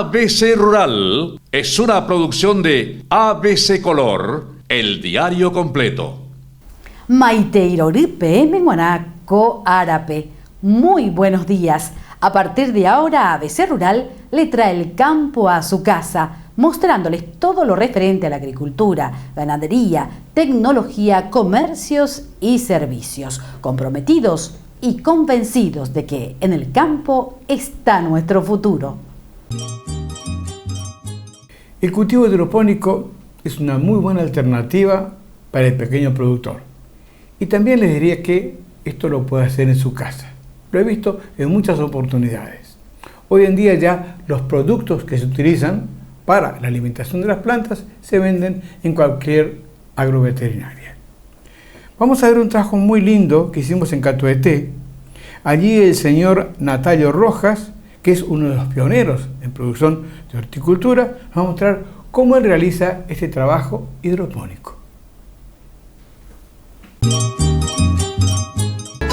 ABC Rural es una producción de ABC Color, el diario completo. Maiteirori PM Guanaco Árape. Muy buenos días. A partir de ahora, ABC Rural le trae el campo a su casa, mostrándoles todo lo referente a la agricultura, ganadería, tecnología, comercios y servicios, comprometidos y convencidos de que en el campo está nuestro futuro. El cultivo hidropónico es una muy buena alternativa para el pequeño productor. Y también les diría que esto lo puede hacer en su casa. Lo he visto en muchas oportunidades. Hoy en día ya los productos que se utilizan para la alimentación de las plantas se venden en cualquier agroveterinaria. Vamos a ver un trabajo muy lindo que hicimos en Catueté. Allí el señor Natalio Rojas, que es uno de los pioneros en producción de horticultura, nos va a mostrar cómo él realiza este trabajo hidropónico.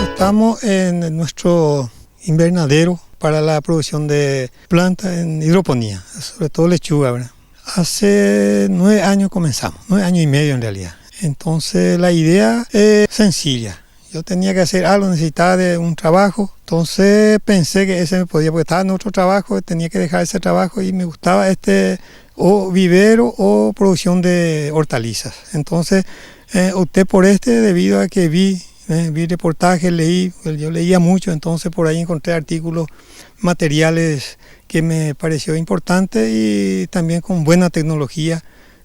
Estamos en nuestro invernadero para la producción de plantas en hidroponía, sobre todo lechuga, ¿verdad? Hace 9 años comenzamos, 9 años y medio en realidad. Entonces la idea es sencilla. Yo tenía que hacer algo, necesitaba de un trabajo, entonces pensé que ese me podía, porque estaba en otro trabajo, tenía que dejar ese trabajo y me gustaba o vivero o producción de hortalizas. Entonces opté por debido a que vi reportajes, yo leía mucho, entonces por ahí encontré artículos, materiales que me pareció importante y también con buena tecnología.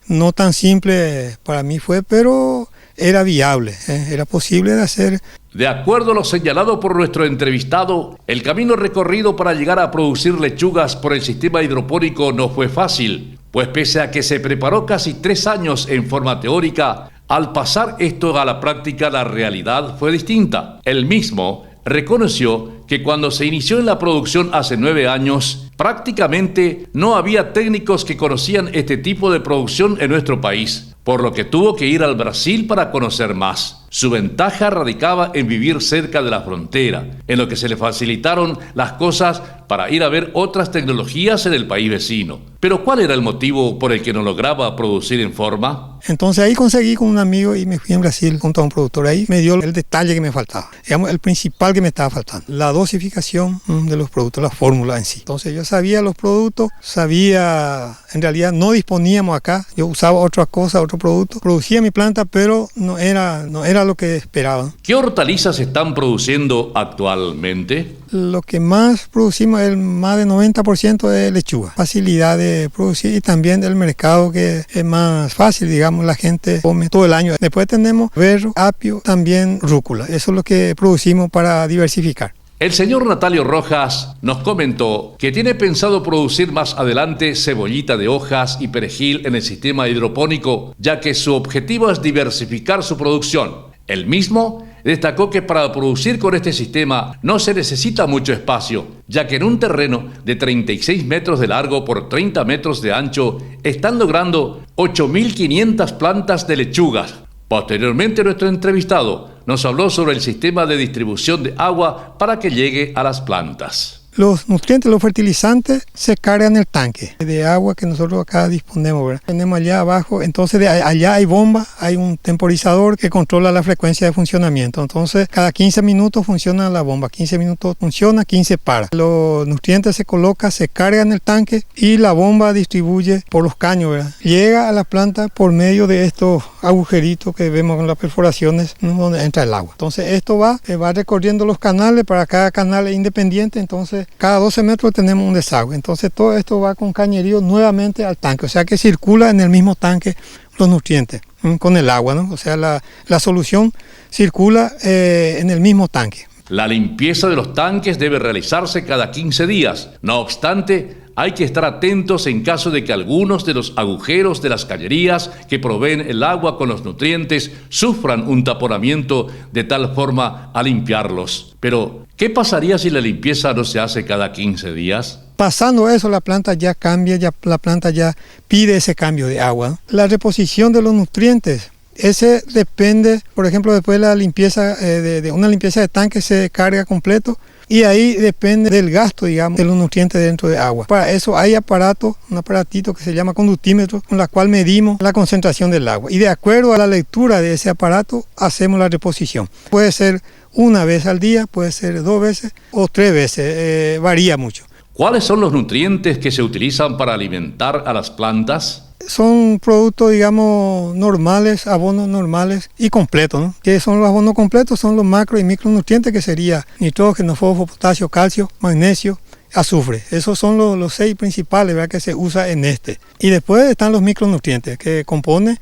No tan simple para mí fue, pero era viable, era posible de hacer. De acuerdo a lo señalado por nuestro entrevistado, el camino recorrido para llegar a producir lechugas por el sistema hidropónico no fue fácil, pues pese a que se preparó casi 3 años en forma teórica, al pasar esto a la práctica la realidad fue distinta. Él mismo reconoció que cuando se inició en la producción hace 9 años, prácticamente no había técnicos que conocían este tipo de producción en nuestro país, por lo que tuvo que ir al Brasil para conocer más. Su ventaja radicaba en vivir cerca de la frontera, en lo que se le facilitaron las cosas para ir a ver otras tecnologías en el país vecino. Pero ¿cuál era el motivo por el que no lograba producir en forma? Entonces ahí conseguí con un amigo y me fui en Brasil junto a un productor. Ahí me dio el detalle que me faltaba, digamos, el principal que me estaba faltando, la dosificación de los productos, la fórmula en sí. Entonces yo sabía los productos, en realidad no disponíamos acá, yo usaba otra cosa, otro producto, producía mi planta, pero no era lo que esperaba. ¿Qué hortalizas están produciendo actualmente? Lo que más producimos es más del 90% de lechuga. Facilidad de producir y también del mercado, que es más fácil, digamos, la gente come todo el año. Después tenemos berro, apio, también rúcula. Eso es lo que producimos para diversificar. El señor Natalio Rojas nos comentó que tiene pensado producir más adelante cebollita de hojas y perejil en el sistema hidropónico, ya que su objetivo es diversificar su producción. Él mismo destacó que para producir con este sistema no se necesita mucho espacio, ya que en un terreno de 36 metros de largo por 30 metros de ancho están logrando 8.500 plantas de lechugas. Posteriormente, nuestro entrevistado nos habló sobre el sistema de distribución de agua para que llegue a las plantas. Los nutrientes, los fertilizantes se cargan en el tanque de agua que nosotros acá disponemos, ¿verdad? Tenemos allá abajo, entonces allá hay bomba, hay un temporizador que controla la frecuencia de funcionamiento. Entonces cada 15 minutos funciona la bomba, 15 minutos funciona, 15 para. Los nutrientes se colocan, se cargan en el tanque y la bomba distribuye por los caños, ¿verdad? Llega a la planta por medio de estos agujeritos que vemos con las perforaciones, ¿no?, donde entra el agua. Entonces esto va recorriendo los canales, para cada canal es independiente, entonces cada 12 metros tenemos un desagüe. Entonces todo esto va con cañerío nuevamente al tanque, o sea que circula en el mismo tanque los nutrientes con el agua, ¿no? O sea, la solución circula en el mismo tanque. La limpieza de los tanques debe realizarse cada 15 días. No obstante, hay que estar atentos en caso de que algunos de los agujeros de las cañerías que proveen el agua con los nutrientes sufran un taponamiento de tal forma a limpiarlos. Pero, ¿qué pasaría si la limpieza no se hace cada 15 días? Pasando eso, la planta ya cambia, la planta ya pide ese cambio de agua, ¿no? La reposición de los nutrientes, ese depende, por ejemplo, después de la limpieza, de una limpieza de tanque se carga completo Y ahí depende del gasto, digamos, de los nutrientes dentro de agua. Para eso hay un aparatito que se llama conductímetro, con la cual medimos la concentración del agua. Y de acuerdo a la lectura de ese aparato, hacemos la reposición. Puede ser una vez al día, puede ser 2 veces o 3 veces, varía mucho. ¿Cuáles son los nutrientes que se utilizan para alimentar a las plantas? Son productos, digamos, normales, abonos normales y completos, ¿no? ¿Qué son los abonos completos? Son los macro y micronutrientes, que sería nitrógeno, fósforo, potasio, calcio, magnesio, azufre. Esos son los 6 principales, ¿verdad?, que se usa en este. Y después están los micronutrientes que compone,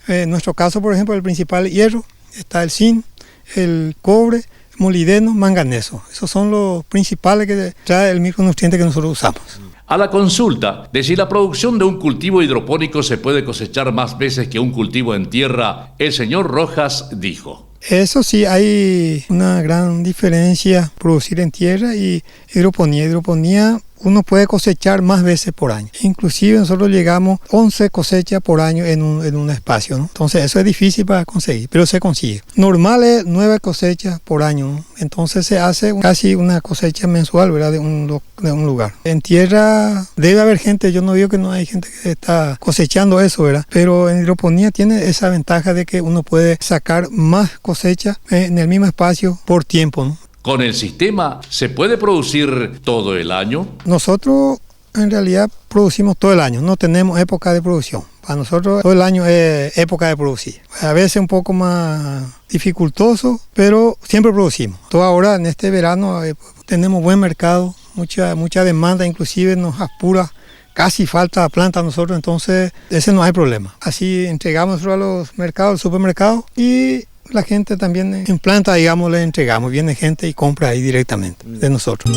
en nuestro caso, por ejemplo, el principal hierro, está el zinc, el cobre, molibdeno, manganeso. Esos son los principales que trae el micronutriente que nosotros usamos. A la consulta de si la producción de un cultivo hidropónico se puede cosechar más veces que un cultivo en tierra, el señor Rojas dijo: Eso sí, hay una gran diferencia producir en tierra y hidroponía. Hidroponía uno puede cosechar más veces por año. Inclusive nosotros llegamos 11 cosechas por año en un espacio, ¿no? Entonces eso es difícil para conseguir, pero se consigue. Normal es 9 cosechas por año, ¿no? Entonces se hace casi una cosecha mensual, ¿verdad?, de un lugar. En tierra debe haber gente, yo no digo que no hay gente que está cosechando eso, ¿verdad? Pero en hidroponía tiene esa ventaja de que uno puede sacar más cosechas en el mismo espacio por tiempo, ¿no? ¿Con el sistema se puede producir todo el año? Nosotros en realidad producimos todo el año, no tenemos época de producción. Para nosotros todo el año es época de producir. A veces un poco más dificultoso, pero siempre producimos. Todo ahora en este verano tenemos buen mercado, mucha demanda, inclusive nos apura. Casi falta planta a nosotros, entonces ese no hay problema. Así entregamos a los mercados, al supermercado, y la gente también en planta, digamos, le entregamos. Viene gente y compra ahí directamente de nosotros.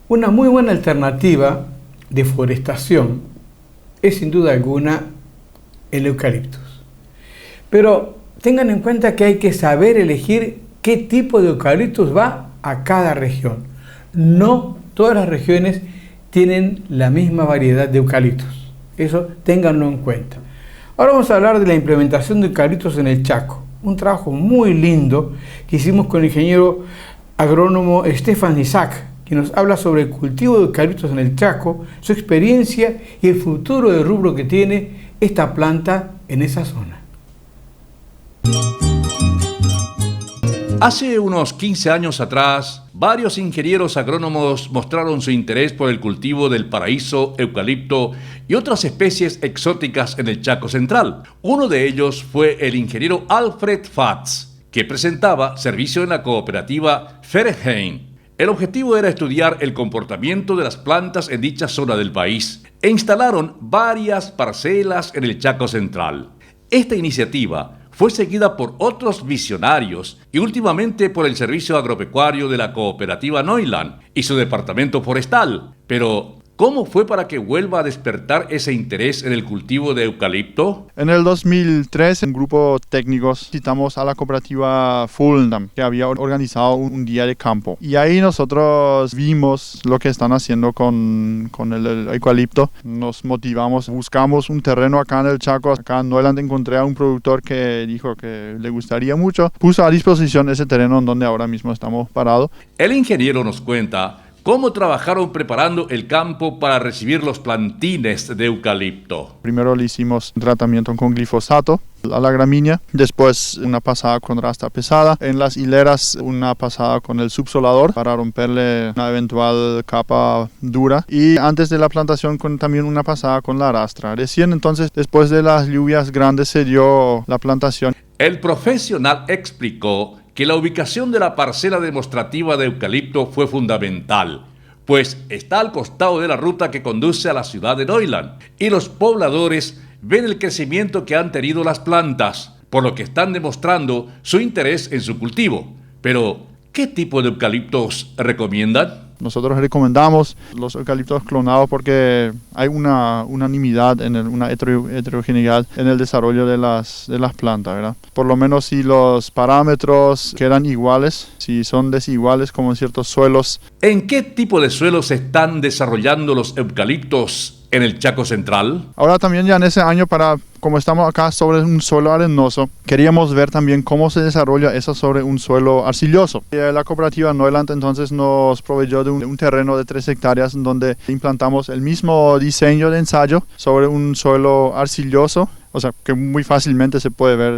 Una muy buena alternativa de forestación es sin duda alguna el eucaliptus. Pero tengan en cuenta que hay que saber elegir qué tipo de eucaliptus va a cada región. No todas las regiones tienen la misma variedad de eucaliptus. Eso ténganlo en cuenta. Ahora vamos a hablar de la implementación de eucaliptos en el Chaco. Un trabajo muy lindo que hicimos con el ingeniero agrónomo Stefan Isaac, quien nos habla sobre el cultivo de eucaliptos en el Chaco, su experiencia y el futuro de rubro que tiene esta planta en esa zona. Hace unos 15 años atrás, varios ingenieros agrónomos mostraron su interés por el cultivo del paraíso, eucalipto y otras especies exóticas en el Chaco Central. Uno de ellos fue el ingeniero Alfred Fatz, que presentaba servicio en la cooperativa Ferheim. El objetivo era estudiar el comportamiento de las plantas en dicha zona del país e instalaron varias parcelas en el Chaco Central. Esta iniciativa fue seguida por otros visionarios y últimamente por el Servicio Agropecuario de la Cooperativa Neuland y su departamento forestal. Pero, ¿cómo fue para que vuelva a despertar ese interés en el cultivo de eucalipto? En el 2003, un grupo técnico visitamos a la cooperativa Fulndam, que había organizado un día de campo. Y ahí nosotros vimos lo que están haciendo con el eucalipto. Nos motivamos, buscamos un terreno acá en el Chaco. Acá en Neuland encontré a un productor que dijo que le gustaría mucho. Puso a disposición ese terreno en donde ahora mismo estamos parados. El ingeniero nos cuenta cómo trabajaron preparando el campo para recibir los plantines de eucalipto. Primero le hicimos un tratamiento con glifosato a la gramínea, después una pasada con rasta pesada, en las hileras una pasada con el subsolador para romperle una eventual capa dura, y antes de la plantación también una pasada con la rastra. Recién entonces, después de las lluvias grandes, se dio la plantación. El profesional explicó que la ubicación de la parcela demostrativa de eucalipto fue fundamental, pues está al costado de la ruta que conduce a la ciudad de Neuland, y los pobladores ven el crecimiento que han tenido las plantas, por lo que están demostrando su interés en su cultivo. Pero, ¿qué tipo de eucaliptos recomiendan? Nosotros recomendamos los eucaliptos clonados porque hay una unanimidad, una heterogeneidad en el desarrollo de las plantas, ¿verdad? Por lo menos si los parámetros quedan iguales, si son desiguales como en ciertos suelos. ¿En qué tipo de suelos se están desarrollando los eucaliptos en el Chaco Central? Ahora también ya en ese año, como estamos acá sobre un suelo arenoso, queríamos ver también cómo se desarrolla eso sobre un suelo arcilloso. La cooperativa Neuland entonces nos proveyó de un terreno de 3 hectáreas donde implantamos el mismo diseño de ensayo sobre un suelo arcilloso. O sea, que muy fácilmente se puede ver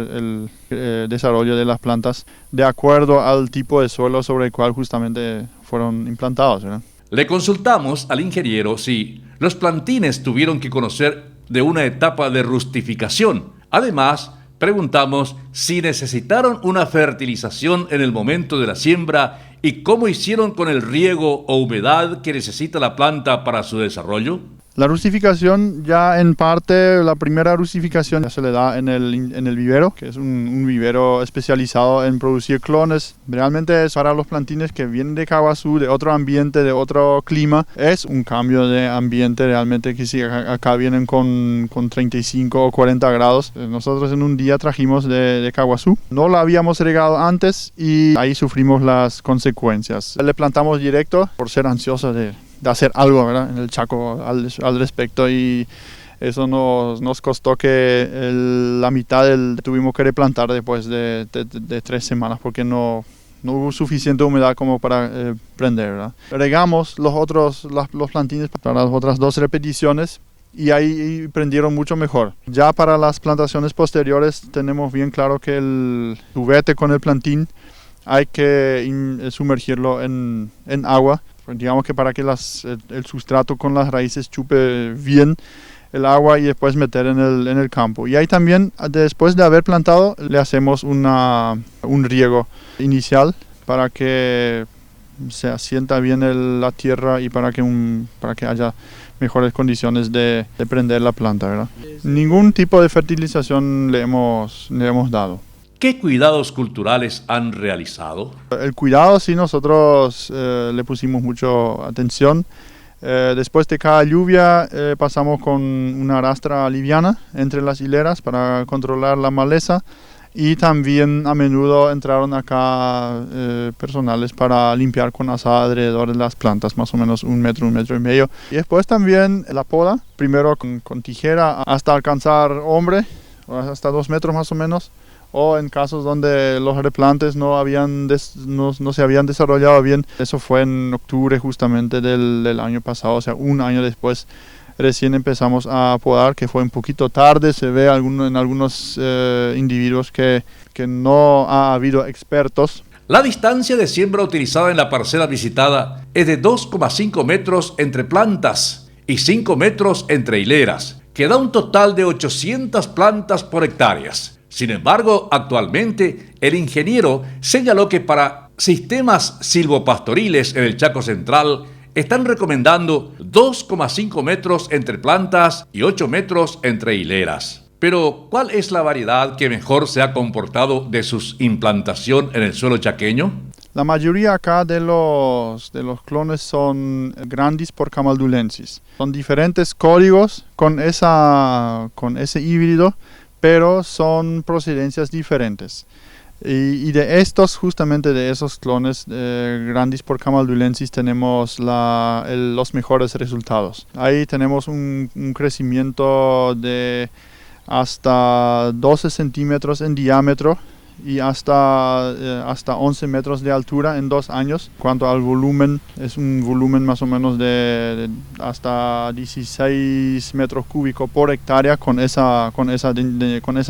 el desarrollo de las plantas de acuerdo al tipo de suelo sobre el cual justamente fueron implantados, ¿verdad? Le consultamos al ingeniero si los plantines tuvieron que conocer de una etapa de rustificación. Además, preguntamos si necesitaron una fertilización en el momento de la siembra y cómo hicieron con el riego o humedad que necesita la planta para su desarrollo. La rustificación ya en parte, la primera rustificación ya se le da en el vivero, que es un vivero especializado en producir clones. Realmente es para los plantines que vienen de Caguazú, de otro ambiente, de otro clima. Es un cambio de ambiente realmente que si acá vienen con 35 o 40 grados. Nosotros en un día trajimos de Caguazú. No la habíamos regado antes y ahí sufrimos las consecuencias. Le plantamos directo por ser ansioso de hacer algo, ¿verdad?, en el Chaco al respecto, y eso nos costó que la mitad tuvimos que replantar después de 3 semanas porque no hubo suficiente humedad como para prender, ¿verdad? Regamos los plantines para las otras 2 repeticiones y ahí prendieron mucho mejor. Ya para las plantaciones posteriores tenemos bien claro que el tubete con el plantín hay que sumergirlo en agua. Digamos que para que el sustrato con las raíces chupe bien el agua y después meter en el campo. Y ahí también, después de haber plantado, le hacemos un riego inicial para que se asienta bien la tierra y para que haya mejores condiciones de prender la planta, ¿verdad? Ningún tipo de fertilización le hemos dado. ¿Qué cuidados culturales han realizado? El cuidado sí nosotros le pusimos mucho atención. Después de cada lluvia pasamos con una rastra liviana entre las hileras para controlar la maleza, y también a menudo entraron acá personales para limpiar con asada alrededor de las plantas, más o menos 1 metro, 1,5 metros. Y después también la poda, primero con tijera hasta alcanzar hombre, hasta 2 metros más o menos. O en casos donde los replantes no se habían desarrollado bien. Eso fue en octubre justamente del año pasado, o sea, 1 año después recién empezamos a podar, que fue un poquito tarde. Se ve en algunos individuos que no ha habido expertos. La distancia de siembra utilizada en la parcela visitada es de 2,5 metros entre plantas y 5 metros entre hileras, que da un total de 800 plantas por hectáreas. Sin embargo, actualmente el ingeniero señaló que para sistemas silvopastoriles en el Chaco Central están recomendando 2,5 metros entre plantas y 8 metros entre hileras. Pero, ¿cuál es la variedad que mejor se ha comportado de su implantación en el suelo chaqueño? La mayoría acá de los clones son Grandis por Camaldulensis. Son diferentes códigos con ese híbrido, pero son procedencias diferentes. Y de estos, justamente de esos clones Grandis por Camaldulensis, tenemos los mejores resultados. Ahí tenemos un crecimiento de hasta 12 centímetros en diámetro y hasta 11 metros de altura en 2 años. Cuanto al volumen, es un volumen más o menos de hasta 16 metros cúbicos por hectárea con esa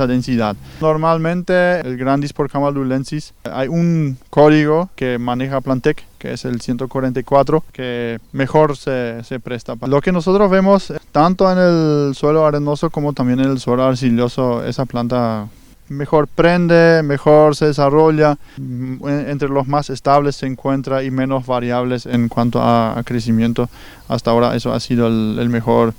densidad. Normalmente el Grandis por Camaldulensis, hay un código que maneja Plantec, que es el 144, que mejor se presta. Lo que nosotros vemos tanto en el suelo arenoso como también en el suelo arcilloso, esa planta mejor prende, mejor se desarrolla, entre los más estables se encuentra y menos variables en cuanto a crecimiento. Hasta ahora eso ha sido el mejor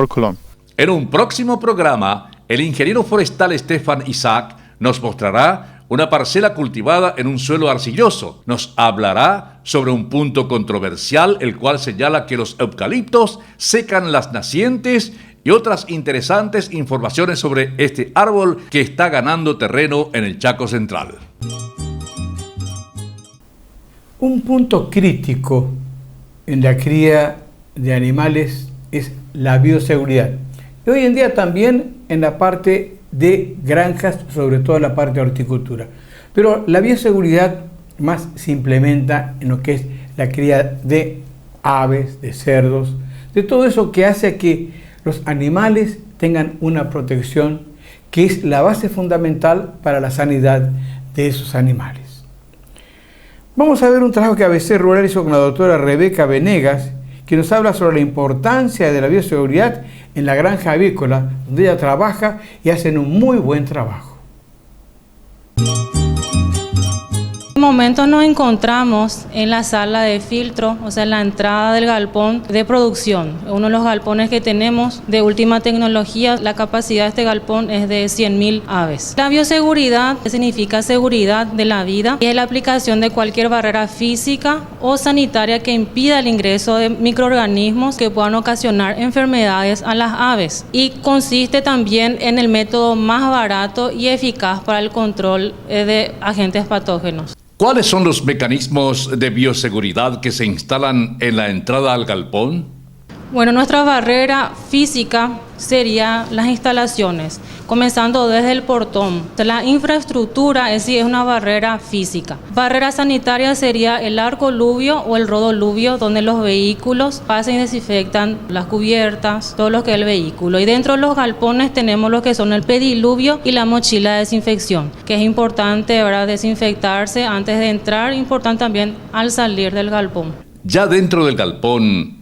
clon. En un próximo programa, el ingeniero forestal Stefan Isaac nos mostrará una parcela cultivada en un suelo arcilloso. Nos hablará sobre un punto controversial, el cual señala que los eucaliptos secan las nacientes, y otras interesantes informaciones sobre este árbol que está ganando terreno en el Chaco Central. Un punto crítico en la cría de animales es la bioseguridad. Y hoy en día también en la parte de granjas, sobre todo en la parte de horticultura. Pero la bioseguridad más se implementa en lo que es la cría de aves, de cerdos, de todo eso que hace que los animales tengan una protección que es la base fundamental para la sanidad de esos animales. Vamos a ver un trabajo que ABC Rural hizo con la doctora Rebeca Venegas, que nos habla sobre la importancia de la bioseguridad en la granja avícola, donde ella trabaja y hacen un muy buen trabajo. En este momento nos encontramos en la sala de filtro, o sea, en la entrada del galpón de producción. Uno de los galpones que tenemos de última tecnología, la capacidad de este galpón es de 100.000 aves. La bioseguridad significa seguridad de la vida y es la aplicación de cualquier barrera física o sanitaria que impida el ingreso de microorganismos que puedan ocasionar enfermedades a las aves. Y consiste también en el método más barato y eficaz para el control de agentes patógenos. ¿Cuáles son los mecanismos de bioseguridad que se instalan en la entrada al galpón? Bueno, nuestra barrera física sería las instalaciones, comenzando desde el portón. La infraestructura es una barrera física. Barrera sanitaria sería el arcoluvio o el rodoluvio, donde los vehículos pasan y desinfectan las cubiertas, todo lo que es el vehículo. Y dentro de los galpones tenemos lo que son el pediluvio y la mochila de desinfección, que es importante, ¿verdad?, desinfectarse antes de entrar, importante también al salir del galpón. Ya dentro del galpón,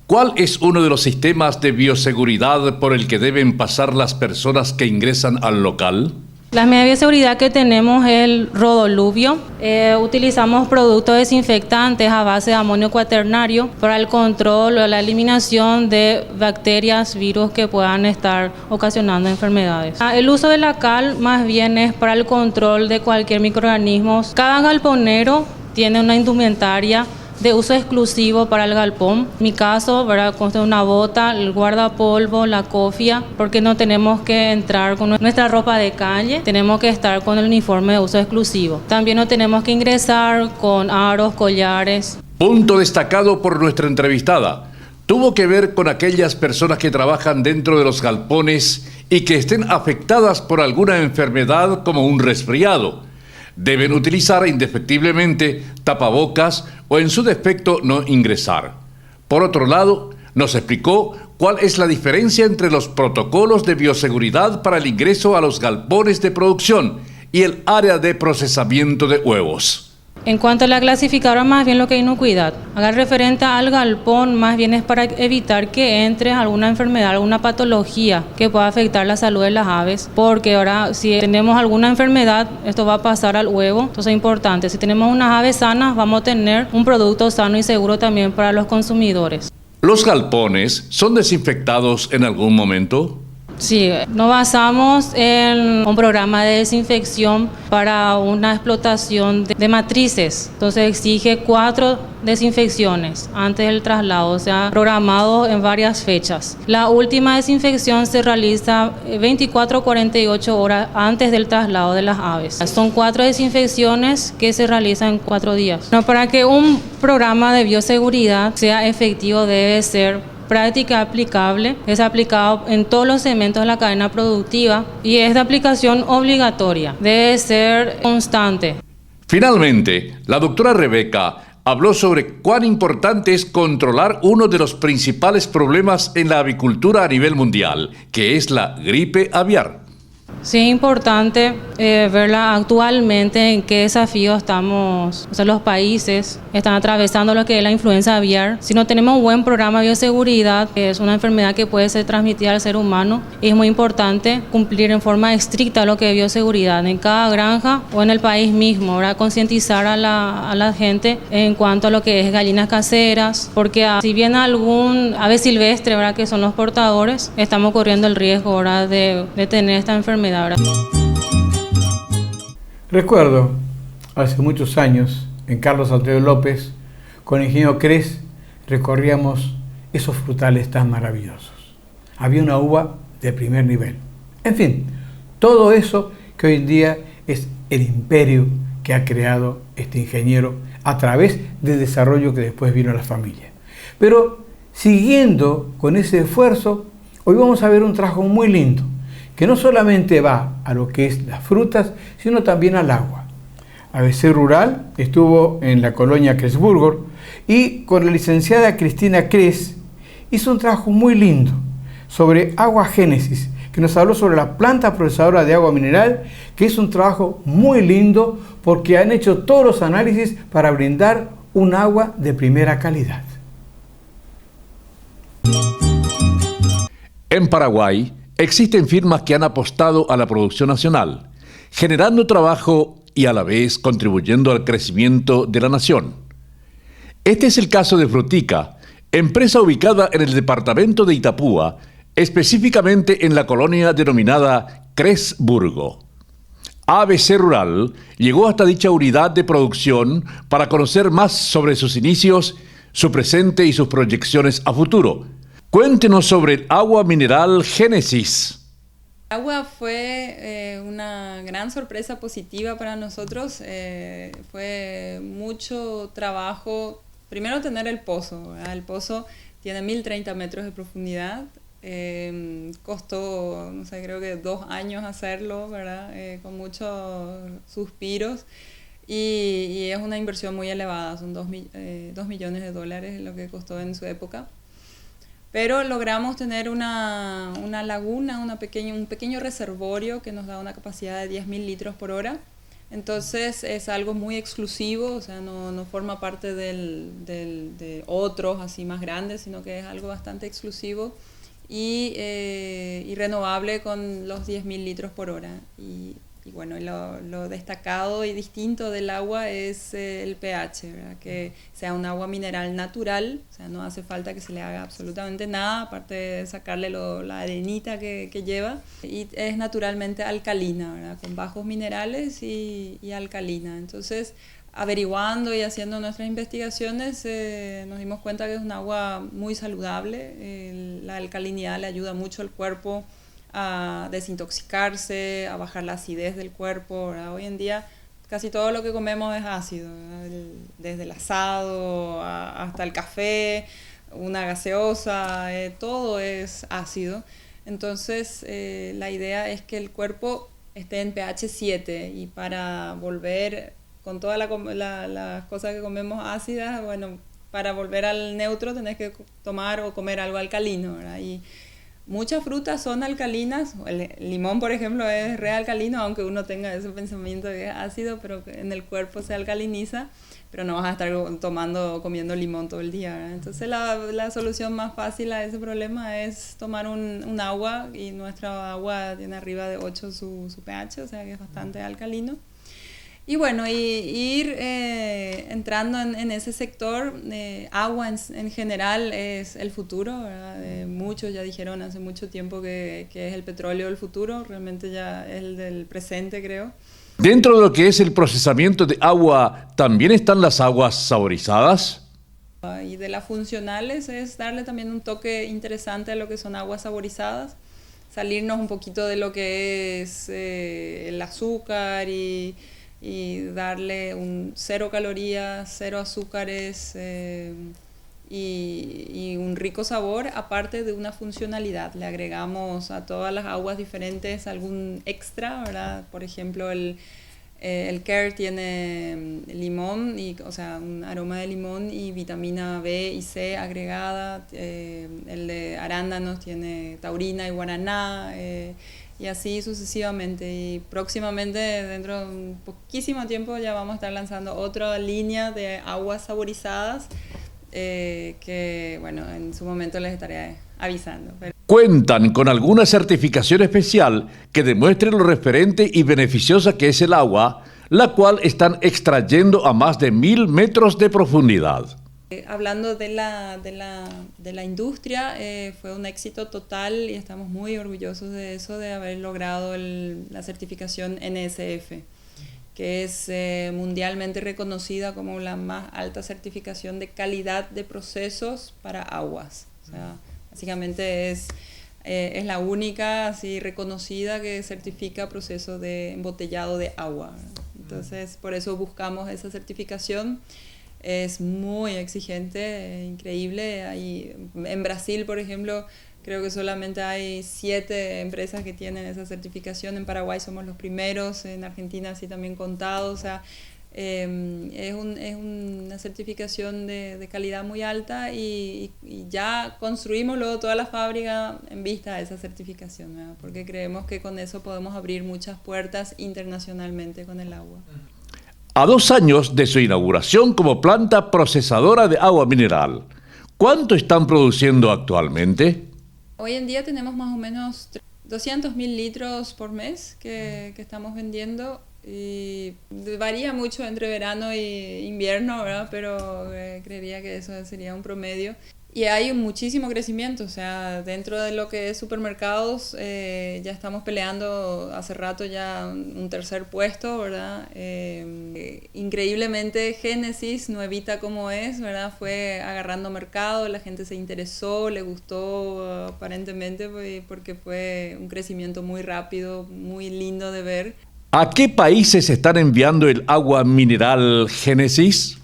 ¿cuál es uno de los sistemas de bioseguridad por el que deben pasar las personas que ingresan al local? La medida de bioseguridad que tenemos es el rodoluvio. Utilizamos productos desinfectantes a base de amonio cuaternario para el control o la eliminación de bacterias, virus que puedan estar ocasionando enfermedades. El uso de la cal más bien es para el control de cualquier microorganismo. Cada galponero tiene una indumentaria de uso exclusivo para el galpón. En mi caso, ¿verdad?, consta de una bota, el guardapolvo, la cofia, porque no tenemos que entrar con nuestra ropa de calle, tenemos que estar con el uniforme de uso exclusivo. También no tenemos que ingresar con aros, collares. Punto destacado por nuestra entrevistada. Tuvo que ver con aquellas personas que trabajan dentro de los galpones y que estén afectadas por alguna enfermedad como un resfriado. Deben utilizar indefectiblemente tapabocas o en su defecto no ingresar. Por otro lado, nos explicó cuál es la diferencia entre los protocolos de bioseguridad para el ingreso a los galpones de producción y el área de procesamiento de huevos. En cuanto a la clasificadora, más bien lo que es inocuidad. Haga referente al galpón, más bien es para evitar que entre alguna enfermedad, alguna patología que pueda afectar la salud de las aves, porque ahora si tenemos alguna enfermedad, esto va a pasar al huevo, entonces es importante. Si tenemos unas aves sanas, vamos a tener un producto sano y seguro también para los consumidores. ¿Los galpones son desinfectados en algún momento? Sí, nos basamos en un programa de desinfección para una explotación de matrices. Entonces exige 4 desinfecciones antes del traslado, o sea, programado en varias fechas. La última desinfección se realiza 24 o 48 horas antes del traslado de las aves. Son 4 desinfecciones que se realizan en 4 días. No, para que un programa de bioseguridad sea efectivo debe ser práctica aplicable, es aplicado en todos los segmentos de la cadena productiva y es de aplicación obligatoria, debe ser constante. Finalmente, la doctora Rebeca habló sobre cuán importante es controlar uno de los principales problemas en la avicultura a nivel mundial, que es la gripe aviar. Sí, es importante verla actualmente en qué desafíos estamos, o sea, los países están atravesando lo que es la influenza aviar. Si no tenemos un buen programa de bioseguridad, es una enfermedad que puede ser transmitida al ser humano, y es muy importante cumplir en forma estricta lo que es bioseguridad en cada granja o en el país mismo, ¿verdad? Concientizar a la gente en cuanto a lo que es gallinas caseras, porque si bien algún ave silvestre, ¿verdad?, que son los portadores, estamos corriendo el riesgo, ¿verdad?, de tener esta enfermedad. Recuerdo, hace muchos años, en Carlos Alfredo López, con el ingeniero Cres, recorríamos esos frutales tan maravillosos. Había una uva de primer nivel. En fin, todo eso que hoy en día es el imperio que ha creado este ingeniero a través del desarrollo que después vino a la familia. Pero Siguiendo con ese esfuerzo, hoy vamos a ver un trabajo muy lindo, que no solamente va a lo que es las frutas, sino también al agua. ABC Rural estuvo en la colonia Cresburgo y con la licenciada Cristina Cres hizo un trabajo muy lindo sobre agua génesis, que nos habló sobre la planta procesadora de agua mineral, que es un trabajo muy lindo porque han hecho todos los análisis para brindar un agua de primera calidad. En Paraguay existen firmas que han apostado a la producción nacional, generando trabajo y a la vez contribuyendo al crecimiento de la nación. Este es el caso de Frutica, empresa ubicada en el departamento de Itapúa, específicamente en la colonia denominada Cresburgo. ABC Rural llegó hasta dicha unidad de producción para conocer más sobre sus inicios, su presente y sus proyecciones a futuro. Cuéntenos sobre el agua mineral Génesis. El agua fue una gran sorpresa positiva para nosotros. Fue mucho trabajo. Primero tener el pozo, ¿verdad? El pozo tiene 1030 metros de profundidad. Costó, no sé, creo que 2 años hacerlo, ¿verdad? Con muchos suspiros. Y es una inversión muy elevada, son 2 millones de dólares lo que costó en su época. Pero logramos tener una laguna, un pequeño reservorio que nos da una capacidad de 10.000 litros por hora. Entonces es algo muy exclusivo, o sea, no forma parte de otros así más grandes, sino que es algo bastante exclusivo y renovable con los 10.000 litros por hora. Y bueno, lo destacado y distinto del agua es el pH, ¿verdad? Que sea un agua mineral natural, o sea, no hace falta que se le haga absolutamente nada, aparte de sacarle la arenita que lleva, y es naturalmente alcalina, ¿verdad? Con bajos minerales y alcalina. Entonces, averiguando y haciendo nuestras investigaciones, nos dimos cuenta que es un agua muy saludable, la alcalinidad le ayuda mucho al cuerpo a desintoxicarse, a bajar la acidez del cuerpo, ¿verdad? Hoy en día casi todo lo que comemos es ácido, desde el asado hasta el café, una gaseosa, todo es ácido. Entonces la idea es que el cuerpo esté en pH 7 y para volver con todas las cosas que comemos ácidas, bueno, para volver al neutro tenés que tomar o comer algo alcalino, ¿verdad? Y muchas frutas son alcalinas, el limón por ejemplo es realcalino, aunque uno tenga ese pensamiento de que es ácido, pero en el cuerpo se alcaliniza, pero no vas a estar comiendo limón todo el día, ¿verdad? Entonces la solución más fácil a ese problema es tomar un agua, y nuestra agua tiene arriba de 8 su pH, o sea que es bastante alcalino. Y bueno, ir entrando en ese sector, agua en general es el futuro, ¿verdad? Muchos ya dijeron hace mucho tiempo que es el petróleo del futuro, realmente ya es el del presente, creo. Dentro de lo que es el procesamiento de agua, ¿también están las aguas saborizadas? Y de las funcionales es darle también un toque interesante a lo que son aguas saborizadas, salirnos un poquito de lo que es el azúcar y darle un 0 calorías, 0 azúcares y un rico sabor, aparte de una funcionalidad. Le agregamos a todas las aguas diferentes algún extra, ¿verdad? Por ejemplo, el Care tiene limón, o sea, un aroma de limón y vitamina B y C agregada. El de arándanos tiene taurina y guaraná. Y así sucesivamente, y próximamente, dentro de un poquísimo tiempo, ya vamos a estar lanzando otra línea de aguas saborizadas que, bueno, en su momento les estaré avisando. ¿Cuentan con alguna certificación especial que demuestre lo referente y beneficiosa que es el agua, la cual están extrayendo a más de 1000 metros de profundidad? Hablando de la industria, fue un éxito total y estamos muy orgullosos de eso, de haber logrado la certificación NSF, que es mundialmente reconocida como la más alta certificación de calidad de procesos para aguas. O sea, básicamente es la única así reconocida que certifica procesos de embotellado de agua. Entonces, por eso buscamos esa certificación. es muy exigente, increíble. En Brasil, por ejemplo, creo que solamente hay 7 empresas que tienen esa certificación. En Paraguay somos los primeros, en Argentina sí también contados. O sea, es una certificación de calidad muy alta y ya construimos luego toda la fábrica en vista de esa certificación, ¿verdad? Porque creemos que con eso podemos abrir muchas puertas internacionalmente con el agua. A 2 años de su inauguración como planta procesadora de agua mineral, ¿cuánto están produciendo actualmente? Hoy en día tenemos más o menos 200.000 litros por mes que estamos vendiendo y varía mucho entre verano e invierno, ¿verdad? Pero creería que eso sería un promedio. Y hay muchísimo crecimiento, o sea, dentro de lo que es supermercados ya estamos peleando hace rato ya un tercer puesto, ¿verdad? Increíblemente Génesis, nuevita como es, ¿verdad? Fue agarrando mercado, la gente se interesó, le gustó aparentemente porque fue un crecimiento muy rápido, muy lindo de ver. ¿A qué países están enviando el agua mineral Génesis?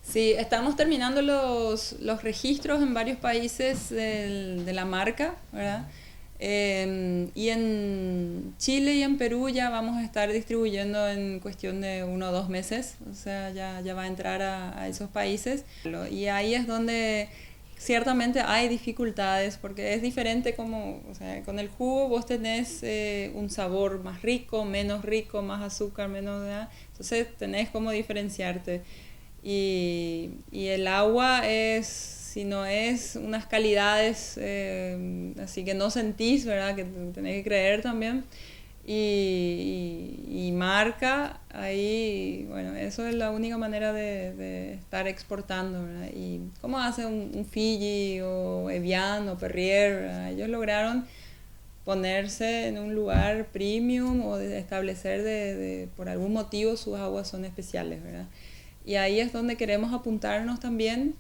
Sí, estamos terminando los registros en varios países de la marca, ¿verdad? Y en Chile y en Perú ya vamos a estar distribuyendo en cuestión de 1 o 2 meses, o sea, ya va a entrar a esos países. Y ahí es donde ciertamente hay dificultades, porque es diferente como, o sea, con el jugo vos tenés un sabor más rico, menos rico, más azúcar, menos, ¿verdad? Entonces tenés cómo diferenciarte. Y el agua si no es unas calidades así que no sentís, ¿verdad? Que tenés que creer también. Y marca, ahí, bueno, eso es la única manera de estar exportando, ¿verdad? Y cómo hace un Fiji o Evian o Perrier, ¿verdad? Ellos lograron ponerse en un lugar premium o de establecer por algún motivo sus aguas son especiales, ¿verdad? Y ahí es donde queremos apuntarnos también.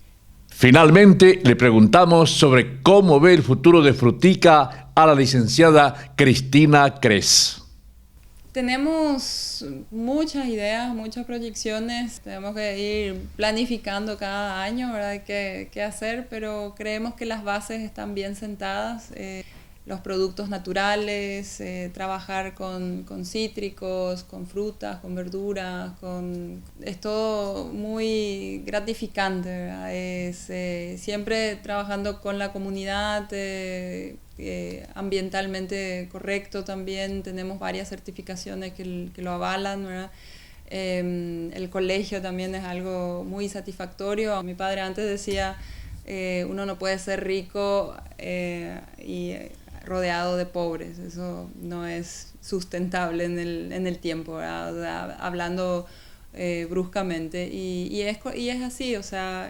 Finalmente, le preguntamos sobre cómo ve el futuro de Frutica a la licenciada Cristina Cres. Tenemos muchas ideas, muchas proyecciones. Tenemos que ir planificando cada año, ¿verdad? qué hacer, pero creemos que las bases están bien sentadas. Los productos naturales, trabajar con cítricos, con frutas, con verduras, es todo muy gratificante, ¿verdad? Siempre trabajando con la comunidad, ambientalmente correcto también, tenemos varias certificaciones que lo avalan, ¿verdad? El colegio también es algo muy satisfactorio. Mi padre antes decía, uno no puede ser rico y rodeado de pobres, eso no es sustentable en el tiempo, ¿verdad? O sea, hablando bruscamente y es así, o sea,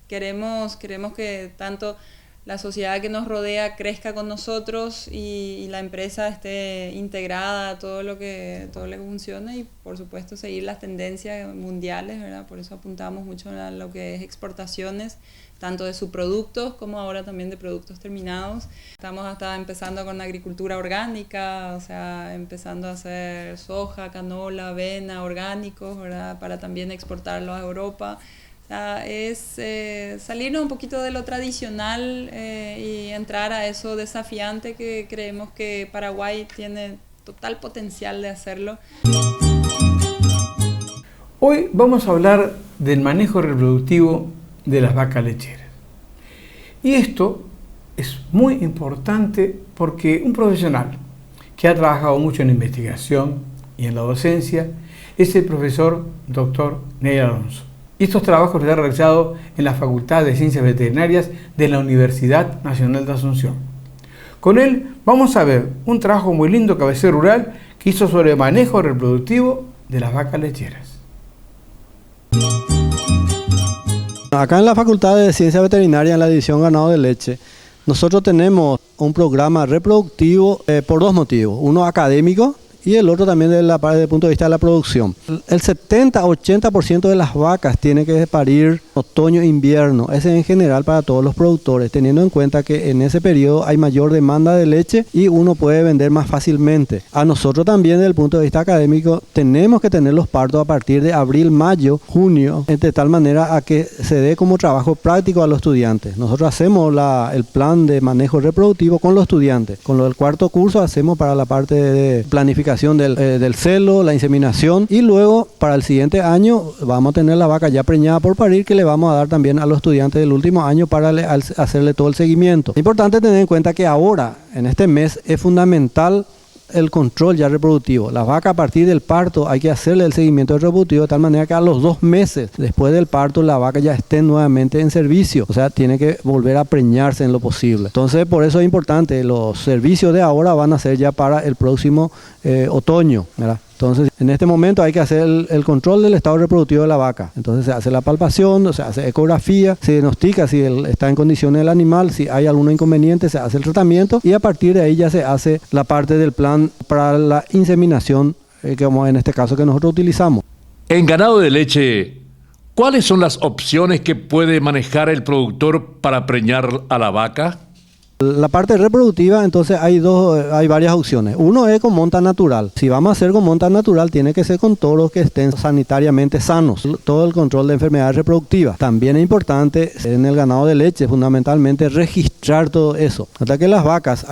queremos que tanto la sociedad que nos rodea crezca con nosotros y la empresa esté integrada a todo lo que funciona y por supuesto seguir las tendencias mundiales, ¿verdad? Por eso apuntamos mucho a lo que es exportaciones, tanto de subproductos como ahora también de productos terminados. Estamos hasta empezando con la agricultura orgánica, o sea, empezando a hacer soja, canola, avena, orgánicos, ¿verdad? Para también exportarlo a Europa. O sea, es salirnos un poquito de lo tradicional y entrar a eso desafiante que creemos que Paraguay tiene total potencial de hacerlo. Hoy vamos a hablar del manejo reproductivo de las vacas lecheras. Y esto es muy importante porque un profesional que ha trabajado mucho en investigación y en la docencia es el profesor Dr. Neil Alonso. Y estos trabajos los ha realizado en la Facultad de Ciencias Veterinarias de la Universidad Nacional de Asunción. Con él vamos a ver un trabajo muy lindo que ABC Rural que hizo sobre el manejo reproductivo de las vacas lecheras. Acá en la Facultad de Ciencias Veterinarias, en la división ganado de leche, nosotros tenemos un programa reproductivo por 2 motivos. Uno académico y el otro también desde el punto de vista de la producción. El 70-80% de las vacas tiene que parir otoño-invierno. Ese es en general para todos los productores, teniendo en cuenta que en ese periodo hay mayor demanda de leche y uno puede vender más fácilmente. A nosotros también desde el punto de vista académico tenemos que tener los partos a partir de abril, mayo, junio, de tal manera a que se dé como trabajo práctico a los estudiantes. Nosotros hacemos el plan de manejo reproductivo con los estudiantes. Con lo del cuarto curso hacemos para la parte de planificación del celo, la inseminación, y luego para el siguiente año vamos a tener la vaca ya preñada por parir, que le vamos a dar también a los estudiantes del último año para hacerle todo el seguimiento. Es importante tener en cuenta que ahora, en este mes, es fundamental el control ya reproductivo. La vaca a partir del parto hay que hacerle el seguimiento reproductivo de tal manera que a los 2 meses después del parto la vaca ya esté nuevamente en servicio. O sea, tiene que volver a preñarse en lo posible. Entonces, por eso es importante, los servicios de ahora van a ser ya para el próximo otoño, ¿verdad? Entonces, en este momento hay que hacer el control del estado reproductivo de la vaca. Entonces se hace la palpación, se hace ecografía, se diagnostica si está en condiciones el animal, si hay algún inconveniente, se hace el tratamiento y a partir de ahí ya se hace la parte del plan para la inseminación, como en este caso que nosotros utilizamos. En ganado de leche, ¿cuáles son las opciones que puede manejar el productor para preñar a la vaca? La parte reproductiva, entonces hay varias opciones. Uno es con monta natural. Si vamos a hacer con monta natural, tiene que ser con toros que estén sanitariamente sanos. Todo el control de enfermedades reproductivas. También es importante en el ganado de leche, fundamentalmente, registrar todo eso. Hasta que las vacas,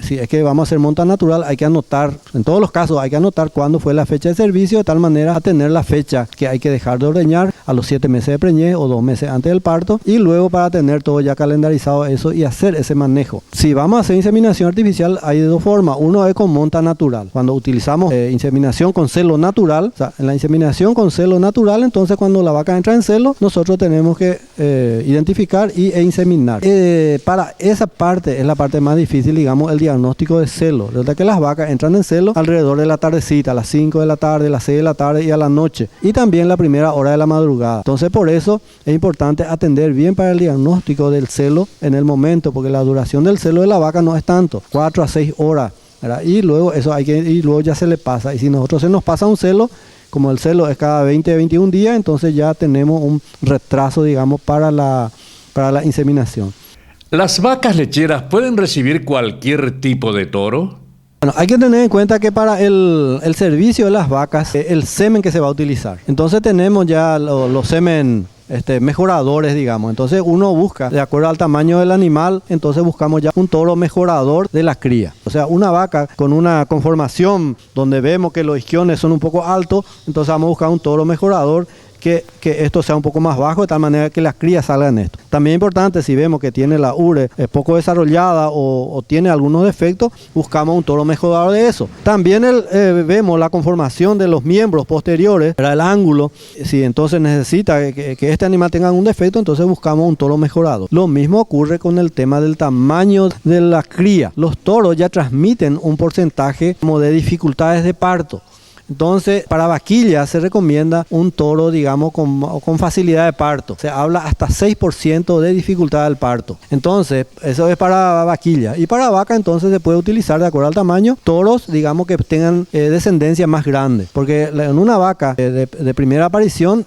si es que vamos a hacer monta natural, hay que anotar, en todos los casos, hay que anotar cuándo fue la fecha de servicio, de tal manera a tener la fecha que hay que dejar de ordeñar a los 7 meses de preñez o 2 meses antes del parto, y luego para tener todo ya calendarizado eso y hacer ese manejo. Si vamos a hacer inseminación artificial, hay de 2 formas. Uno es con monta natural. Cuando utilizamos inseminación con celo natural, o sea, en la inseminación con celo natural, entonces cuando la vaca entra en celo, nosotros tenemos que identificar e inseminar. Para esa parte es la parte más difícil, digamos, el diagnóstico de celo. Resulta que las vacas entran en celo alrededor de la tardecita, a las 5 de la tarde, a las 6 de la tarde y a la noche. Y también la primera hora de la madrugada. Entonces, por eso es importante atender bien para el diagnóstico del celo en el momento, porque la duración del celo de la vaca no es tanto, 4 a 6 horas, ¿verdad? Y luego luego ya se le pasa. Y si nosotros se nos pasa un celo, como el celo es cada 20 a 21 días, entonces ya tenemos un retraso, digamos, para la inseminación. ¿Las vacas lecheras pueden recibir cualquier tipo de toro? Bueno, hay que tener en cuenta que para el servicio de las vacas, el semen que se va a utilizar. Entonces tenemos ya los semen mejoradores, digamos. Entonces uno busca, de acuerdo al tamaño del animal, entonces buscamos ya un toro mejorador de la cría. O sea, una vaca con una conformación donde vemos que los isquiones son un poco altos, entonces vamos a buscar un toro mejorador que esto sea un poco más bajo, de tal manera que las crías salgan esto. También es importante, si vemos que tiene la ure poco desarrollada o tiene algunos defectos, buscamos un toro mejorador de eso. También vemos la conformación de los miembros posteriores, el ángulo. Si entonces necesita que este animal tenga un defecto, entonces buscamos un toro mejorado. Lo mismo ocurre con el tema del tamaño de la cría. Los toros ya transmiten un porcentaje como de dificultades de parto. Entonces, para vaquilla se recomienda un toro, digamos, con facilidad de parto. Se habla hasta 6% de dificultad del parto. Entonces, eso es para vaquilla. Y para vaca, entonces, se puede utilizar, de acuerdo al tamaño, toros, digamos, que tengan descendencia más grande. Porque en una vaca de primera aparición,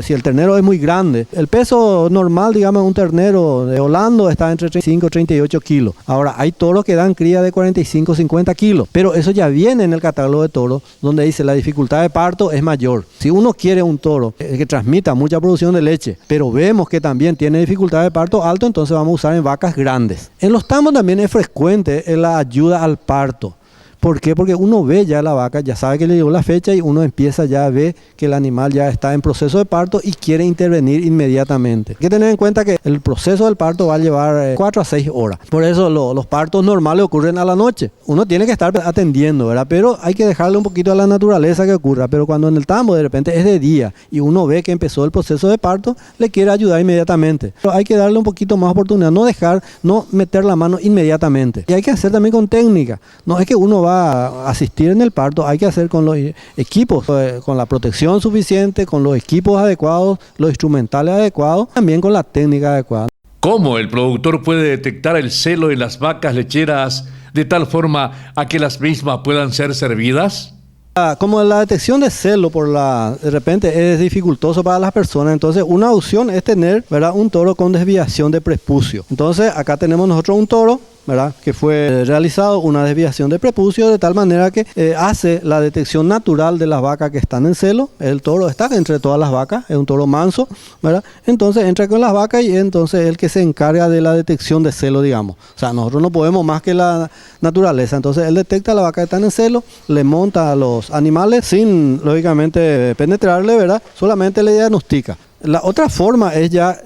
si el ternero es muy grande, el peso normal, digamos, de un ternero de Holando está entre 35 y 38 kilos. Ahora, hay toros que dan cría de 45 50 kilos. Pero eso ya viene en el catálogo de toros, donde dice la dificultad de parto es mayor. Si uno quiere un toro que transmita mucha producción de leche, pero vemos que también tiene dificultad de parto alto, entonces vamos a usar en vacas grandes. En los tambos también es frecuente la ayuda al parto. ¿Por qué? Porque uno ve ya la vaca, ya sabe que le llegó la fecha y uno empieza ya a ver que el animal ya está en proceso de parto y quiere intervenir inmediatamente. Hay que tener en cuenta que el proceso del parto va a llevar 4 a 6 horas. Por eso los partos normales ocurren a la noche. Uno tiene que estar atendiendo, ¿verdad? Pero hay que dejarle un poquito a la naturaleza que ocurra. Pero cuando en el tambo de repente es de día y uno ve que empezó el proceso de parto, le quiere ayudar inmediatamente. Pero hay que darle un poquito más oportunidad, no meter la mano inmediatamente. Y hay que hacer también con técnica. No es que uno va a asistir en el parto, hay que hacer con los equipos, con la protección suficiente, con los equipos adecuados, los instrumentales adecuados, también con la técnica adecuada. ¿Cómo el productor puede detectar el celo en las vacas lecheras de tal forma a que las mismas puedan ser servidas? Como la detección de celo de repente es dificultoso para las personas, entonces una opción es tener, ¿verdad?, un toro con desviación de prepucio. Entonces acá tenemos nosotros un toro, ¿verdad?, que fue realizado una desviación de prepucio de tal manera que hace la detección natural de las vacas que están en celo. El toro está entre todas las vacas, es un toro manso, ¿verdad? Entonces entra con las vacas y entonces es el que se encarga de la detección de celo, digamos. O sea, nosotros no podemos más que la naturaleza. Entonces él detecta a la vaca que están en celo, le monta a los animales sin, lógicamente, penetrarle, ¿verdad? Solamente le diagnostica. La otra forma es ya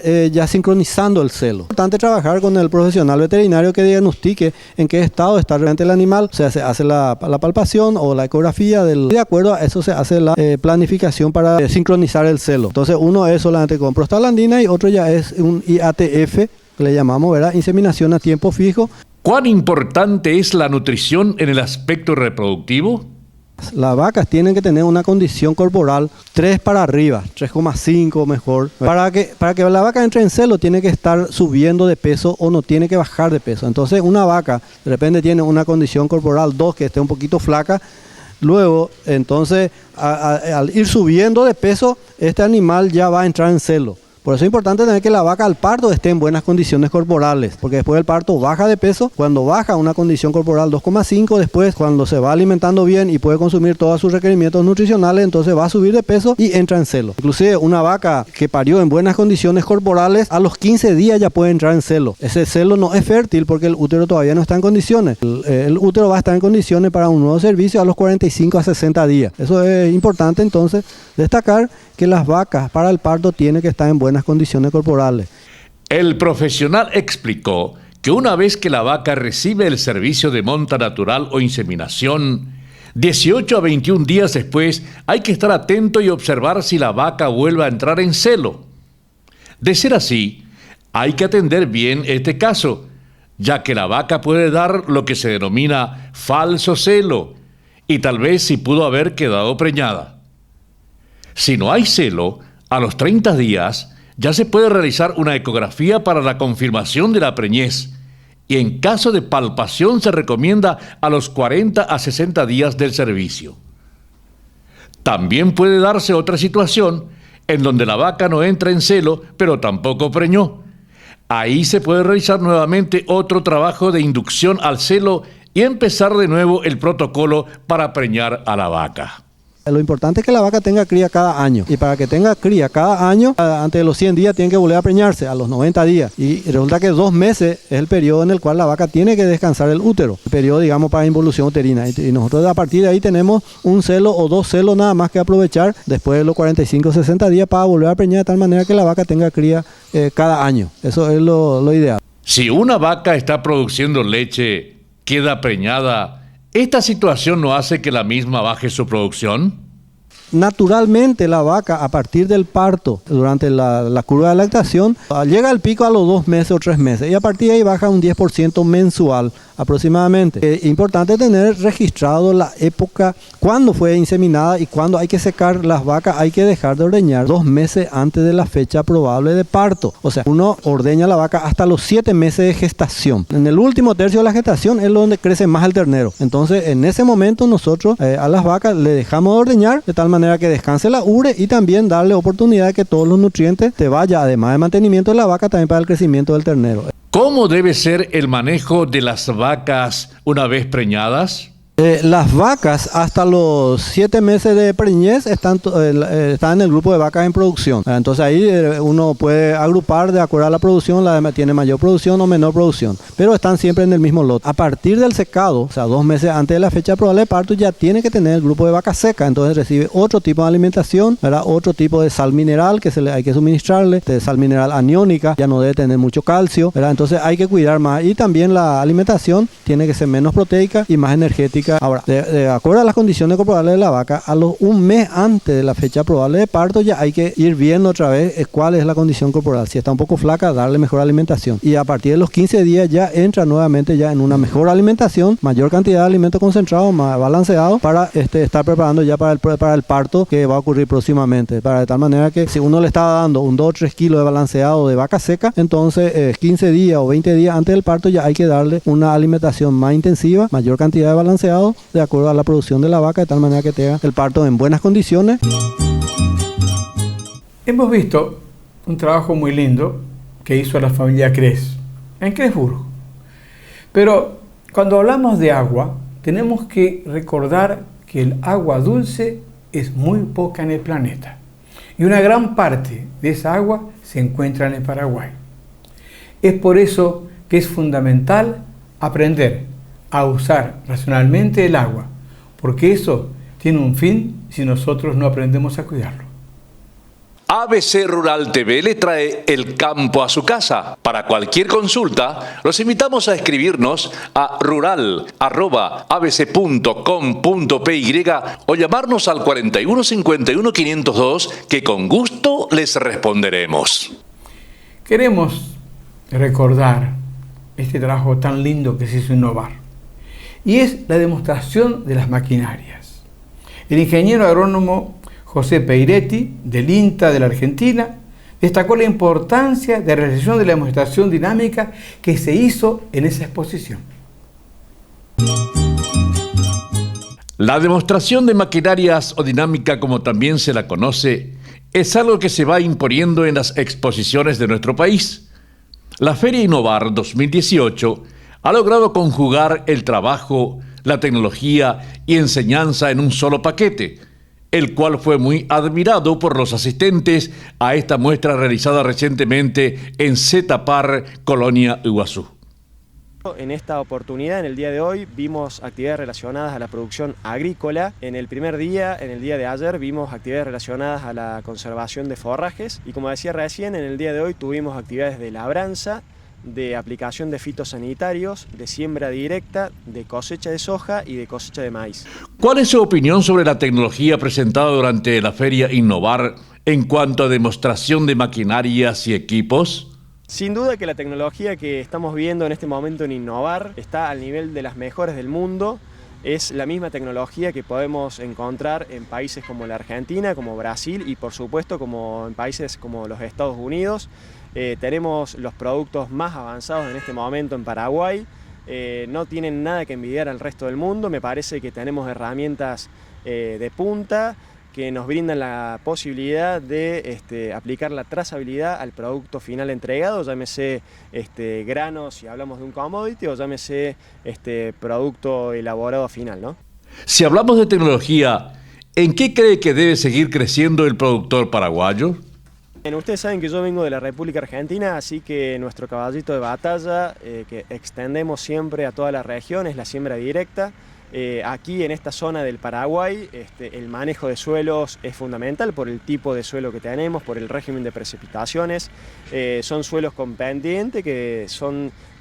sincronizando el celo. Es importante trabajar con el profesional veterinario que diagnostique en qué estado está realmente el animal. O sea, se hace la palpación o la ecografía de acuerdo a eso se hace la planificación para sincronizar el celo. Entonces uno es solamente con prostaglandina y otro ya es un IATF, que le llamamos, ¿verdad?, inseminación a tiempo fijo. ¿Cuán importante es la nutrición en el aspecto reproductivo? Las vacas tienen que tener una condición corporal 3 para arriba, 3,5 mejor. Para que la vaca entre en celo tiene que estar subiendo de peso o no tiene que bajar de peso. Entonces una vaca de repente tiene una condición corporal 2 que esté un poquito flaca. Luego, entonces, al ir subiendo de peso, este animal ya va a entrar en celo. Por eso es importante tener que la vaca al parto esté en buenas condiciones corporales, porque después del parto baja de peso. Cuando baja una condición corporal 2,5, después cuando se va alimentando bien y puede consumir todos sus requerimientos nutricionales, entonces va a subir de peso y entra en celo. Inclusive una vaca que parió en buenas condiciones corporales, a los 15 días ya puede entrar en celo. Ese celo no es fértil porque el útero todavía no está en condiciones. El útero va a estar en condiciones para un nuevo servicio a los 45 a 60 días. Eso es importante entonces destacar que las vacas para el parto tienen que estar en buenas condiciones corporales. El profesional explicó que una vez que la vaca recibe el servicio de monta natural o inseminación, 18 a 21 días después hay que estar atento y observar si la vaca vuelve a entrar en celo. De ser así, hay que atender bien este caso, ya que la vaca puede dar lo que se denomina falso celo, y tal vez si pudo haber quedado preñada. Si no hay celo, a los 30 días ya se puede realizar una ecografía para la confirmación de la preñez y en caso de palpación se recomienda a los 40 a 60 días del servicio. También puede darse otra situación en donde la vaca no entra en celo pero tampoco preñó. Ahí se puede realizar nuevamente otro trabajo de inducción al celo y empezar de nuevo el protocolo para preñar a la vaca. Lo importante es que la vaca tenga cría cada año. Y para que tenga cría cada año, antes de los 100 días tiene que volver a preñarse, a los 90 días. Y resulta que 2 meses es el periodo en el cual la vaca tiene que descansar el útero. El periodo, digamos, para involución uterina. Y nosotros a partir de ahí tenemos un celo o 2 celos nada más que aprovechar después de los 45 60 días para volver a preñar de tal manera que la vaca tenga cría cada año. Eso es lo ideal. Si una vaca está produciendo leche, queda preñada, ¿esta situación no hace que la misma baje su producción? Naturalmente la vaca a partir del parto, durante la curva de lactación, llega al pico a los 2 meses o 3 meses y a partir de ahí baja un 10% mensual aproximadamente. Es importante tener registrado la época cuando fue inseminada y cuando hay que secar las vacas, hay que dejar de ordeñar 2 meses antes de la fecha probable de parto. O sea, uno ordeña la vaca hasta los 7 meses de gestación. En el último tercio de la gestación es donde crece más el ternero. Entonces, en ese momento nosotros a las vacas le dejamos de ordeñar de tal manera que descanse la ubre y también darle oportunidad de que todos los nutrientes te vaya, además de mantenimiento de la vaca, también para el crecimiento del ternero. ¿Cómo debe ser el manejo de las vacas una vez preñadas? Las vacas hasta los 7 meses de preñez están en el grupo de vacas en producción. Entonces ahí uno puede agrupar de acuerdo a la producción, la tiene mayor producción o menor producción, pero están siempre en el mismo lote. A partir del secado, o sea 2 meses antes de la fecha probable de parto, ya tiene que tener el grupo de vacas seca, entonces recibe otro tipo de alimentación, ¿verdad? Otro tipo de sal mineral que hay que suministrarle, de sal mineral aniónica, ya no debe tener mucho calcio, ¿verdad? Entonces hay que cuidar más y también la alimentación tiene que ser menos proteica y más energética diagnostica. Ahora, de acuerdo a las condiciones corporales de la vaca, un mes antes de la fecha probable de parto ya hay que ir viendo otra vez cuál es la condición corporal. Si está un poco flaca, darle mejor alimentación. Y a partir de los 15 días ya entra nuevamente ya en una mejor alimentación, mayor cantidad de alimento concentrado, más balanceado, para estar preparando ya para el parto que va a ocurrir próximamente. Para de tal manera que si uno le estaba dando un 2 o 3 kilos de balanceado de vaca seca, entonces 15 días o 20 días antes del parto ya hay que darle una alimentación más intensiva, mayor cantidad de balanceado, de acuerdo a la producción de la vaca, de tal manera que tenga el parto en buenas condiciones. Hemos visto un trabajo muy lindo que hizo la familia Cres en Cresburgo. Pero cuando hablamos de agua, tenemos que recordar que el agua dulce es muy poca en el planeta. Y una gran parte de esa agua se encuentra en el Paraguay. Es por eso que es fundamental aprender a usar racionalmente el agua, porque eso tiene un fin si nosotros no aprendemos a cuidarlo. ABC Rural TV le trae el campo a su casa. Para cualquier consulta, los invitamos a escribirnos a rural@abc.com.py o llamarnos al 41 51 502, que con gusto les responderemos. Queremos recordar este trabajo tan lindo que se hizo en Novar, y es la demostración de las maquinarias. El ingeniero agrónomo José Peiretti, del INTA de la Argentina, destacó la importancia de la realización de la demostración dinámica que se hizo en esa exposición. La demostración de maquinarias o dinámica, como también se la conoce, es algo que se va imponiendo en las exposiciones de nuestro país. La Feria Innovar 2018 ha logrado conjugar el trabajo, la tecnología y enseñanza en un solo paquete, el cual fue muy admirado por los asistentes a esta muestra realizada recientemente en Zetapar, Colonia Iguazú. En esta oportunidad, en el día de hoy, vimos actividades relacionadas a la producción agrícola. En el primer día, en el día de ayer, vimos actividades relacionadas a la conservación de forrajes. Y como decía recién, en el día de hoy tuvimos actividades de labranza, de aplicación de fitosanitarios, de siembra directa, de cosecha de soja y de cosecha de maíz. ¿Cuál es su opinión sobre la tecnología presentada durante la Feria Innovar en cuanto a demostración de maquinarias y equipos? Sin duda que la tecnología que estamos viendo en este momento en Innovar está al nivel de las mejores del mundo. Es la misma tecnología que podemos encontrar en países como la Argentina, como Brasil y por supuesto como en países como los Estados Unidos. Tenemos los productos más avanzados en este momento en Paraguay. No tienen nada que envidiar al resto del mundo. Me parece que tenemos herramientas de punta que nos brindan la posibilidad de aplicar la trazabilidad al producto final entregado, llámese granos si hablamos de un commodity o llámese producto elaborado final, ¿no? Si hablamos de tecnología, ¿en qué cree que debe seguir creciendo el productor paraguayo? Ustedes saben que yo vengo de la República Argentina, así que nuestro caballito de batalla que extendemos siempre a toda la región es la siembra directa. Aquí en esta zona del Paraguay el manejo de suelos es fundamental por el tipo de suelo que tenemos, por el régimen de precipitaciones. Son suelos con pendiente que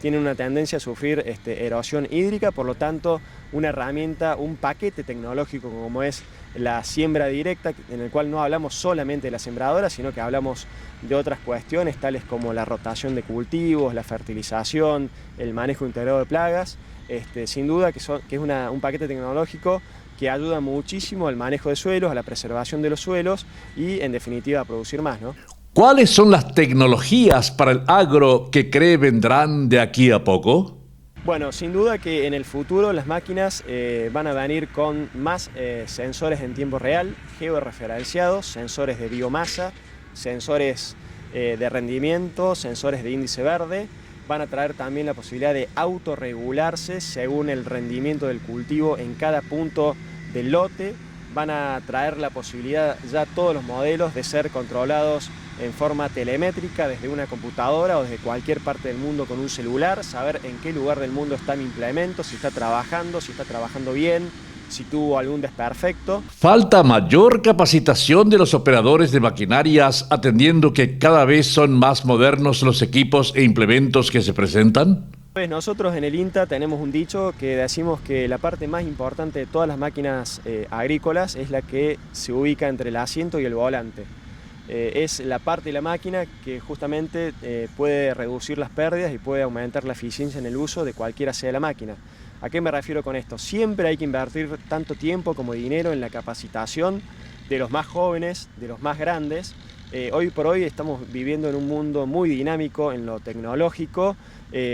tienen una tendencia a sufrir erosión hídrica, por lo tanto una herramienta, un paquete tecnológico como es la siembra directa, en el cual no hablamos solamente de la sembradora, sino que hablamos de otras cuestiones tales como la rotación de cultivos, la fertilización, el manejo integrado de plagas. Sin duda que es un paquete tecnológico que ayuda muchísimo al manejo de suelos, a la preservación de los suelos y en definitiva a producir más, ¿no? ¿Cuáles son las tecnologías para el agro que cree vendrán de aquí a poco? Bueno, sin duda que en el futuro las máquinas van a venir con más sensores en tiempo real, georreferenciados, sensores de biomasa, sensores de rendimiento, sensores de índice verde. Van a traer también la posibilidad de autorregularse según el rendimiento del cultivo en cada punto del lote. Van a traer la posibilidad ya todos los modelos de ser controlados en forma telemétrica desde una computadora o desde cualquier parte del mundo con un celular, saber en qué lugar del mundo está mi implemento, si está trabajando bien, si tuvo algún desperfecto. ¿Falta mayor capacitación de los operadores de maquinarias atendiendo que cada vez son más modernos los equipos e implementos que se presentan? Pues nosotros en el INTA tenemos un dicho que decimos que la parte más importante de todas las máquinas agrícolas es la que se ubica entre el asiento y el volante. Es la parte de la máquina que justamente puede reducir las pérdidas y puede aumentar la eficiencia en el uso de cualquiera sea la máquina. ¿A qué me refiero con esto? Siempre hay que invertir tanto tiempo como dinero en la capacitación de los más jóvenes, de los más grandes. Hoy por hoy estamos viviendo en un mundo muy dinámico en lo tecnológico.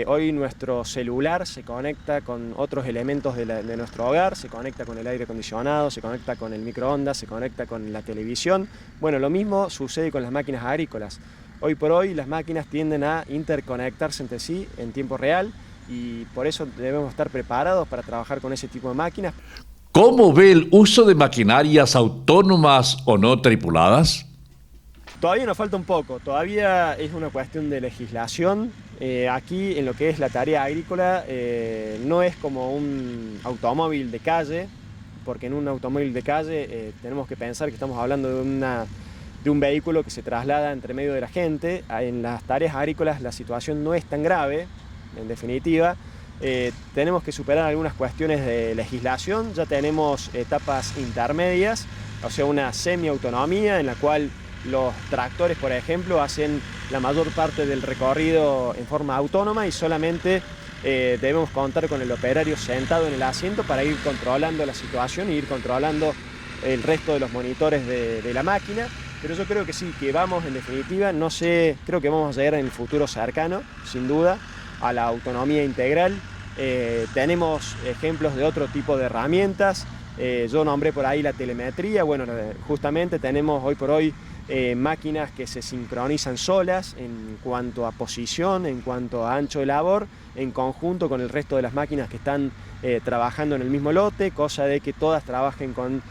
Hoy nuestro celular se conecta con otros elementos de nuestro hogar, se conecta con el aire acondicionado, se conecta con el microondas, se conecta con la televisión. Bueno, lo mismo sucede con las máquinas agrícolas. Hoy por hoy las máquinas tienden a interconectarse entre sí en tiempo real y por eso debemos estar preparados para trabajar con ese tipo de máquinas. ¿Cómo ve el uso de maquinarias autónomas o no tripuladas? Todavía nos falta un poco, todavía es una cuestión de legislación. Aquí en lo que es la tarea agrícola no es como un automóvil de calle, porque en un automóvil de calle tenemos que pensar que estamos hablando de un vehículo que se traslada entre medio de la gente. En las tareas agrícolas la situación no es tan grave, en definitiva. Tenemos que superar algunas cuestiones de legislación, ya tenemos etapas intermedias, o sea, una semi-autonomía en la cual los tractores, por ejemplo, hacen la mayor parte del recorrido en forma autónoma y solamente debemos contar con el operario sentado en el asiento para ir controlando la situación y ir controlando el resto de los monitores de la máquina. Pero yo creo que sí, que vamos en definitiva, no sé, creo que vamos a llegar en el futuro cercano, sin duda, a la autonomía integral. Tenemos ejemplos de otro tipo de herramientas. Yo nombré por ahí la telemetría. Bueno, justamente tenemos hoy por hoy máquinas que se sincronizan solas en cuanto a posición, en cuanto a ancho de labor, en conjunto con el resto de las máquinas que están trabajando en el mismo lote, cosa de que todas trabajen con,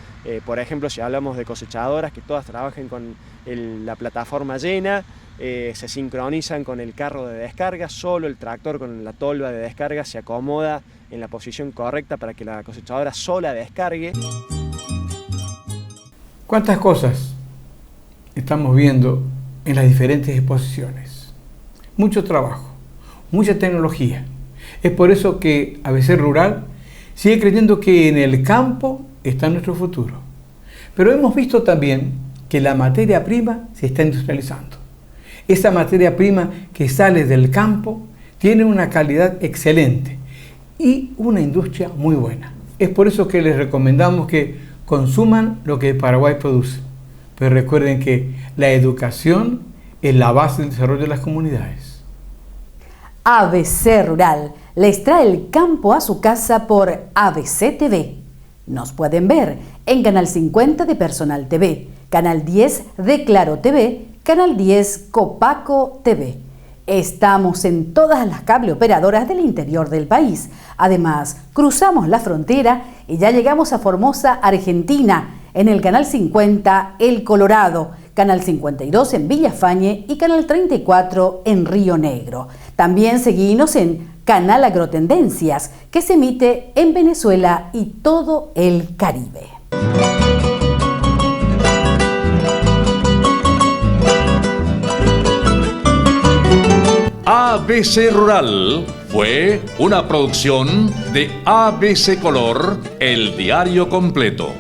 por ejemplo, si hablamos de cosechadoras, que todas trabajen con la plataforma llena, se sincronizan con el carro de descarga, solo el tractor con la tolva de descarga se acomoda en la posición correcta para que la cosechadora sola descargue. ¿Cuántas cosas estamos viendo en las diferentes exposiciones? Mucho trabajo, mucha tecnología. Es por eso que ABC Rural sigue creyendo que en el campo está nuestro futuro. Pero hemos visto también que la materia prima se está industrializando. Esa materia prima que sale del campo tiene una calidad excelente y una industria muy buena. Es por eso que les recomendamos que consuman lo que Paraguay produce. Pero recuerden que la educación es la base del desarrollo de las comunidades. ABC Rural les trae el campo a su casa por ABC TV. Nos pueden ver en Canal 50 de Personal TV, Canal 10 de Claro TV, Canal 10 Copaco TV. Estamos en todas las cable operadoras del interior del país. Además, cruzamos la frontera y ya llegamos a Formosa, Argentina, en el Canal 50 El Colorado, Canal 52 en Villafañe y Canal 34 en Río Negro. También seguimos en Canal Agrotendencias, que se emite en Venezuela y todo el Caribe. ABC Rural fue una producción de ABC Color, el diario completo.